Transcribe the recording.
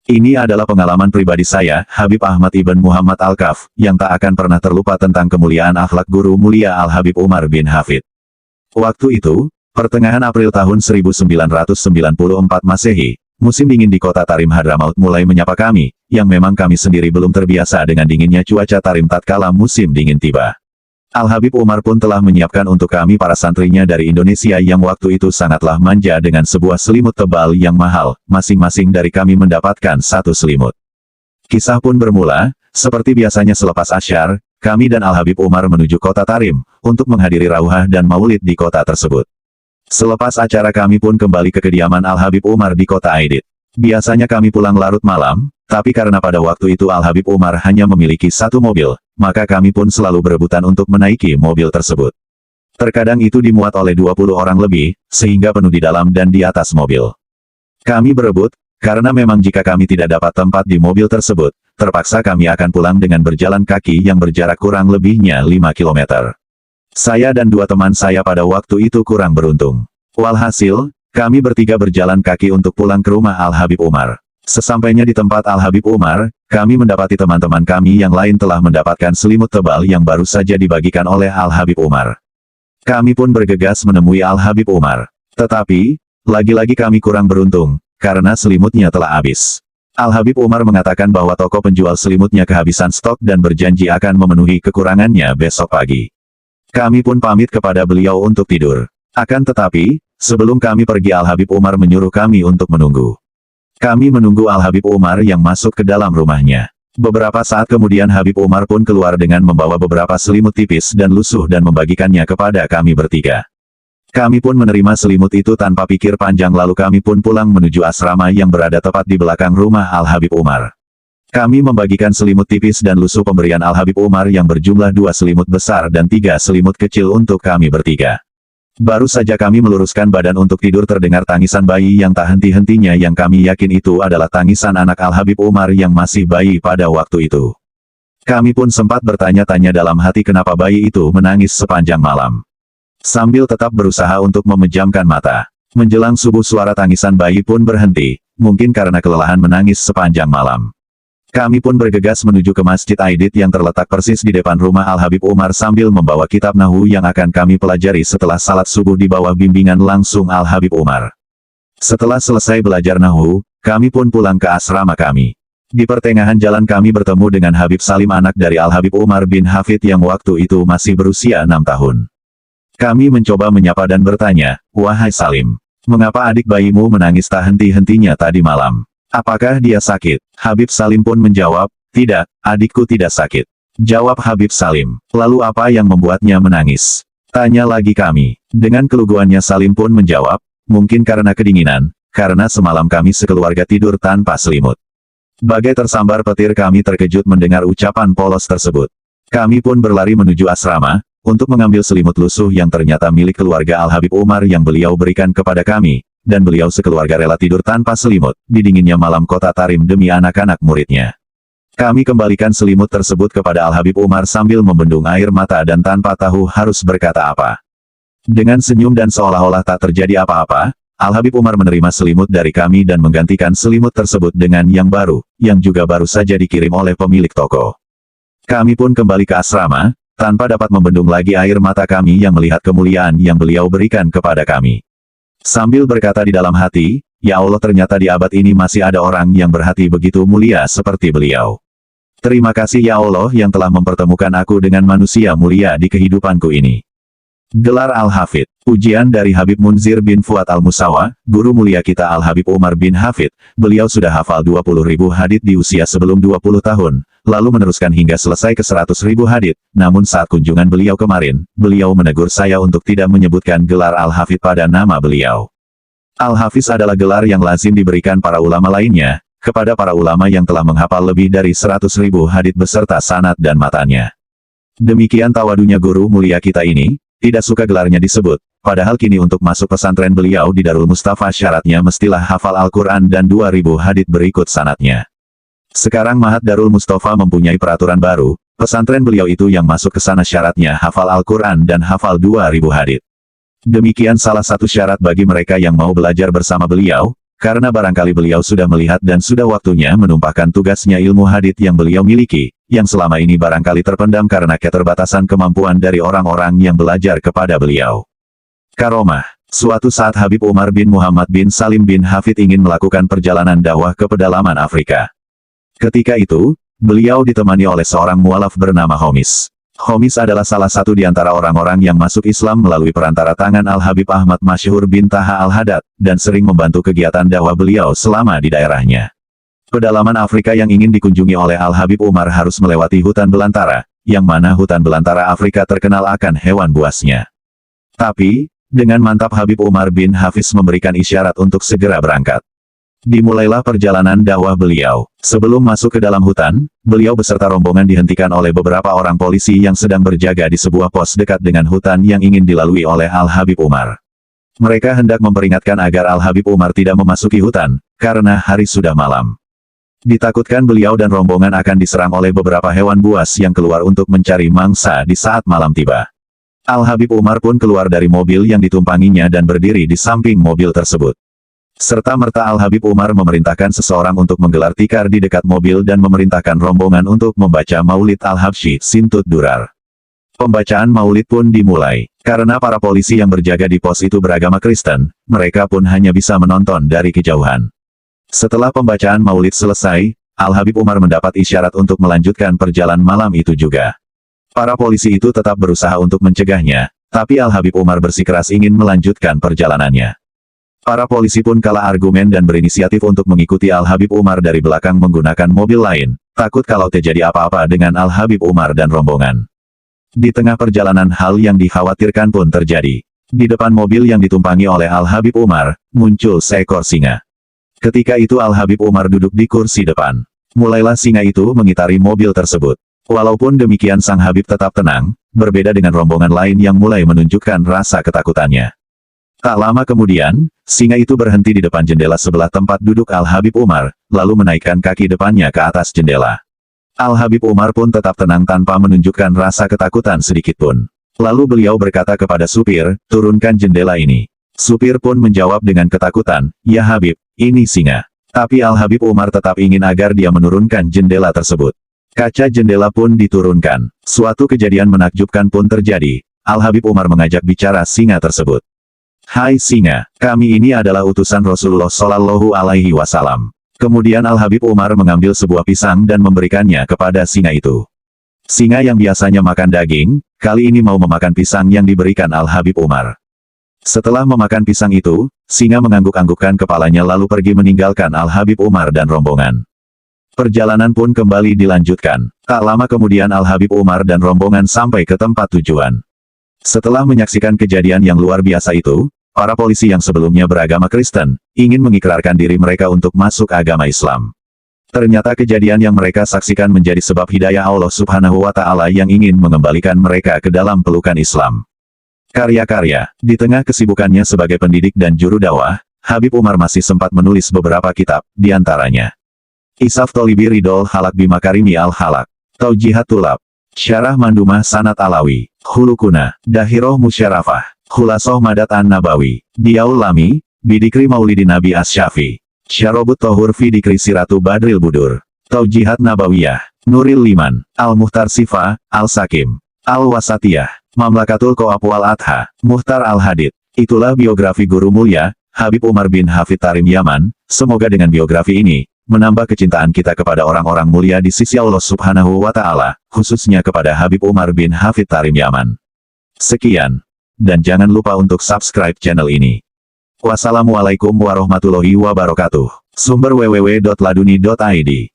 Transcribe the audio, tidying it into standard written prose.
Ini adalah pengalaman pribadi saya, Habib Ahmad Ibn Muhammad Al-Kaf, yang tak akan pernah terlupa tentang kemuliaan akhlak guru mulia Al-Habib Umar bin Hafid. Waktu itu, pertengahan April tahun 1994 Masehi, musim dingin di kota Tarim Hadramaut mulai menyapa kami, yang memang kami sendiri belum terbiasa dengan dinginnya cuaca Tarim tatkala musim dingin tiba. Al-Habib Umar pun telah menyiapkan untuk kami para santrinya dari Indonesia yang waktu itu sangatlah manja dengan sebuah selimut tebal yang mahal, masing-masing dari kami mendapatkan satu selimut. Kisah pun bermula, seperti biasanya selepas asyar, kami dan Al-Habib Umar menuju kota Tarim, untuk menghadiri rauhah dan maulid di kota tersebut. Selepas acara kami pun kembali ke kediaman Al-Habib Umar di kota Aidit. Biasanya kami pulang larut malam, tapi karena pada waktu itu Al-Habib Umar hanya memiliki satu mobil, maka kami pun selalu berebutan untuk menaiki mobil tersebut. Terkadang itu dimuat oleh 20 orang lebih, sehingga penuh di dalam dan di atas mobil. Kami berebut, karena memang jika kami tidak dapat tempat di mobil tersebut, terpaksa kami akan pulang dengan berjalan kaki yang berjarak kurang lebihnya 5 km. Saya dan dua teman saya pada waktu itu kurang beruntung. Walhasil, kami bertiga berjalan kaki untuk pulang ke rumah Al-Habib Umar. Sesampainya di tempat Al-Habib Umar, kami mendapati teman-teman kami yang lain telah mendapatkan selimut tebal yang baru saja dibagikan oleh Al-Habib Umar. Kami pun bergegas menemui Al-Habib Umar. Tetapi, lagi-lagi kami kurang beruntung, karena selimutnya telah habis. Al-Habib Umar mengatakan bahwa toko penjual selimutnya kehabisan stok dan berjanji akan memenuhi kekurangannya besok pagi. Kami pun pamit kepada beliau untuk tidur. Akan tetapi, sebelum kami pergi Al-Habib Umar menyuruh kami untuk menunggu. Kami menunggu Al-Habib Umar yang masuk ke dalam rumahnya. Beberapa saat kemudian Habib Umar pun keluar dengan membawa beberapa selimut tipis dan lusuh dan membagikannya kepada kami bertiga. Kami pun menerima selimut itu tanpa pikir panjang lalu kami pun pulang menuju asrama yang berada tepat di belakang rumah Al-Habib Umar. Kami membagikan selimut tipis dan lusuh pemberian Al-Habib Umar yang berjumlah 2 selimut besar dan 3 selimut kecil untuk kami bertiga. Baru saja kami meluruskan badan untuk tidur terdengar tangisan bayi yang tak henti-hentinya yang kami yakin itu adalah tangisan anak Al-Habib Umar yang masih bayi pada waktu itu. Kami pun sempat bertanya-tanya dalam hati kenapa bayi itu menangis sepanjang malam. Sambil tetap berusaha untuk memejamkan mata. Menjelang subuh suara tangisan bayi pun berhenti, mungkin karena kelelahan menangis sepanjang malam. Kami pun bergegas menuju ke Masjid Aidit yang terletak persis di depan rumah Al-Habib Umar sambil membawa kitab Nahwu yang akan kami pelajari setelah salat subuh di bawah bimbingan langsung Al-Habib Umar. Setelah selesai belajar Nahwu, kami pun pulang ke asrama kami. Di pertengahan jalan kami bertemu dengan Habib Salim anak dari Al-Habib Umar bin Hafid yang waktu itu masih berusia 6 tahun. Kami mencoba menyapa dan bertanya, "Wahai Salim, mengapa adik bayimu menangis tak henti-hentinya tadi malam? Apakah dia sakit?" Habib Salim pun menjawab, "Tidak, adikku tidak sakit." Jawab Habib Salim, "Lalu apa yang membuatnya menangis?" Tanya lagi kami. Dengan keluguannya Salim pun menjawab, "Mungkin karena kedinginan, karena semalam kami sekeluarga tidur tanpa selimut." Bagai tersambar petir kami terkejut mendengar ucapan polos tersebut. Kami pun berlari menuju asrama, untuk mengambil selimut lusuh yang ternyata milik keluarga Al-Habib Umar yang beliau berikan kepada kami, dan beliau sekeluarga rela tidur tanpa selimut, di dinginnya malam kota Tarim demi anak-anak muridnya. Kami kembalikan selimut tersebut kepada Al-Habib Umar sambil membendung air mata dan tanpa tahu harus berkata apa. Dengan senyum dan seolah-olah tak terjadi apa-apa, Al-Habib Umar menerima selimut dari kami dan menggantikan selimut tersebut dengan yang baru, yang juga baru saja dikirim oleh pemilik toko. Kami pun kembali ke asrama, tanpa dapat membendung lagi air mata kami yang melihat kemuliaan yang beliau berikan kepada kami. Sambil berkata di dalam hati, "Ya Allah, ternyata di abad ini masih ada orang yang berhati begitu mulia seperti beliau. Terima kasih ya Allah yang telah mempertemukan aku dengan manusia mulia di kehidupanku ini." Gelar Al-Hafid. Ujian dari Habib Munzir bin Fuad Al-Musawa, guru mulia kita Al-Habib Umar bin Hafid. Beliau sudah hafal 20.000 hadits di usia sebelum 20 tahun, lalu meneruskan hingga selesai ke 100.000 hadits. Namun saat kunjungan beliau kemarin, beliau menegur saya untuk tidak menyebutkan gelar Al-Hafid pada nama beliau. Al-Hafiz adalah gelar yang lazim diberikan para ulama lainnya, kepada para ulama yang telah menghafal lebih dari 100.000 hadits beserta sanad dan matanya. Demikian tawadunya guru mulia kita ini, tidak suka gelarnya disebut, padahal kini untuk masuk pesantren beliau di Darul Mustafa syaratnya mestilah hafal Al-Quran dan 2.000 hadits berikut sanadnya. Sekarang Mahat Darul Mustafa mempunyai peraturan baru, pesantren beliau itu yang masuk ke sana syaratnya hafal Al-Quran dan hafal 2.000 hadits. Demikian salah satu syarat bagi mereka yang mau belajar bersama beliau, karena barangkali beliau sudah melihat dan sudah waktunya menumpahkan tugasnya ilmu hadits yang beliau miliki, yang selama ini barangkali terpendam karena keterbatasan kemampuan dari orang-orang yang belajar kepada beliau. Karomah. Suatu saat Habib Umar bin Muhammad bin Salim bin Hafid ingin melakukan perjalanan dakwah ke pedalaman Afrika. Ketika itu, beliau ditemani oleh seorang mualaf bernama Homis. Homis adalah salah satu di antara orang-orang yang masuk Islam melalui perantara tangan Al-Habib Ahmad Masyhur bin Taha Al-Haddad, dan sering membantu kegiatan dakwah beliau selama di daerahnya. Pedalaman Afrika yang ingin dikunjungi oleh Al-Habib Umar harus melewati hutan belantara, yang mana hutan belantara Afrika terkenal akan hewan buasnya. Tapi, dengan mantap Habib Umar bin Hafiz memberikan isyarat untuk segera berangkat. Dimulailah perjalanan dakwah beliau. Sebelum masuk ke dalam hutan, beliau beserta rombongan dihentikan oleh beberapa orang polisi yang sedang berjaga di sebuah pos dekat dengan hutan yang ingin dilalui oleh Al-Habib Umar. Mereka hendak memperingatkan agar Al-Habib Umar tidak memasuki hutan, karena hari sudah malam. Ditakutkan beliau dan rombongan akan diserang oleh beberapa hewan buas yang keluar untuk mencari mangsa di saat malam tiba. Al-Habib Umar pun keluar dari mobil yang ditumpanginya dan berdiri di samping mobil tersebut. Serta-merta Al-Habib Umar memerintahkan seseorang untuk menggelar tikar di dekat mobil dan memerintahkan rombongan untuk membaca Maulid Al-Habsyi Sintut Durar. Pembacaan Maulid pun dimulai. Karena para polisi yang berjaga di pos itu beragama Kristen, mereka pun hanya bisa menonton dari kejauhan. Setelah pembacaan Maulid selesai, Al-Habib Umar mendapat isyarat untuk melanjutkan perjalanan malam itu juga. Para polisi itu tetap berusaha untuk mencegahnya, tapi Al-Habib Umar bersikeras ingin melanjutkan perjalanannya. Para polisi pun kalah argumen dan berinisiatif untuk mengikuti Al-Habib Umar dari belakang menggunakan mobil lain, takut kalau terjadi apa-apa dengan Al-Habib Umar dan rombongan. Di tengah perjalanan hal yang dikhawatirkan pun terjadi. Di depan mobil yang ditumpangi oleh Al-Habib Umar, muncul seekor singa. Ketika itu Al-Habib Umar duduk di kursi depan. Mulailah singa itu mengitari mobil tersebut. Walaupun demikian sang Habib tetap tenang, berbeda dengan rombongan lain yang mulai menunjukkan rasa ketakutannya. Tak lama kemudian, singa itu berhenti di depan jendela sebelah tempat duduk Al-Habib Umar, lalu menaikkan kaki depannya ke atas jendela. Al-Habib Umar pun tetap tenang tanpa menunjukkan rasa ketakutan sedikitpun. Lalu beliau berkata kepada supir, turunkan jendela ini. Supir pun menjawab dengan ketakutan, ya Habib, ini singa. Tapi Al-Habib Umar tetap ingin agar dia menurunkan jendela tersebut. Kaca jendela pun diturunkan. Suatu kejadian menakjubkan pun terjadi. Al-Habib Umar mengajak bicara singa tersebut. Hai singa, kami ini adalah utusan Rasulullah Shallallahu Alaihi Wasallam. Kemudian Al-Habib Umar mengambil sebuah pisang dan memberikannya kepada singa itu. Singa yang biasanya makan daging, kali ini mau memakan pisang yang diberikan Al-Habib Umar. Setelah memakan pisang itu, singa mengangguk-anggukkan kepalanya lalu pergi meninggalkan Al-Habib Umar dan rombongan. Perjalanan pun kembali dilanjutkan. Tak lama kemudian Al-Habib Umar dan rombongan sampai ke tempat tujuan. Setelah menyaksikan kejadian yang luar biasa itu, para polisi yang sebelumnya beragama Kristen, ingin mengikrarkan diri mereka untuk masuk agama Islam. Ternyata kejadian yang mereka saksikan menjadi sebab hidayah Allah Subhanahu wa Ta'ala yang ingin mengembalikan mereka ke dalam pelukan Islam. Karya-karya. Di tengah kesibukannya sebagai pendidik dan juru dakwah, Habib Umar masih sempat menulis beberapa kitab, di antaranya Isaf Tolibi Ridol Halak Bimakarimi Al-Halak, Taujihat Tulab, Syarah Mandumah Sanat Alawi, Hulukuna, Dahiroh Musyarafah, Khulasoh Madat An-Nabawi, Diaul Lami, Bidikri Maulidi Nabi As-Syafi, Syarobut Tohur Fidikri Siratu Badril Budur, Taujihat Nabawiyah, Nuril Liman, Al-Muhtar Sifa, Al-Sakim, Al-Wasatiyah, Mamlakatul Qo'apwal Adha, Muhtar Al-Hadid. Itulah biografi Guru Mulia, Habib Umar bin Hafid Tarim Yaman. Semoga dengan biografi ini, menambah kecintaan kita kepada orang-orang mulia di sisi Allah Subhanahu wa Ta'ala, khususnya kepada Habib Umar bin Hafid Tarim Yaman. Sekian. Dan jangan lupa untuk subscribe channel ini. Wassalamualaikum warahmatullahi wabarakatuh. Sumber www.laduni.id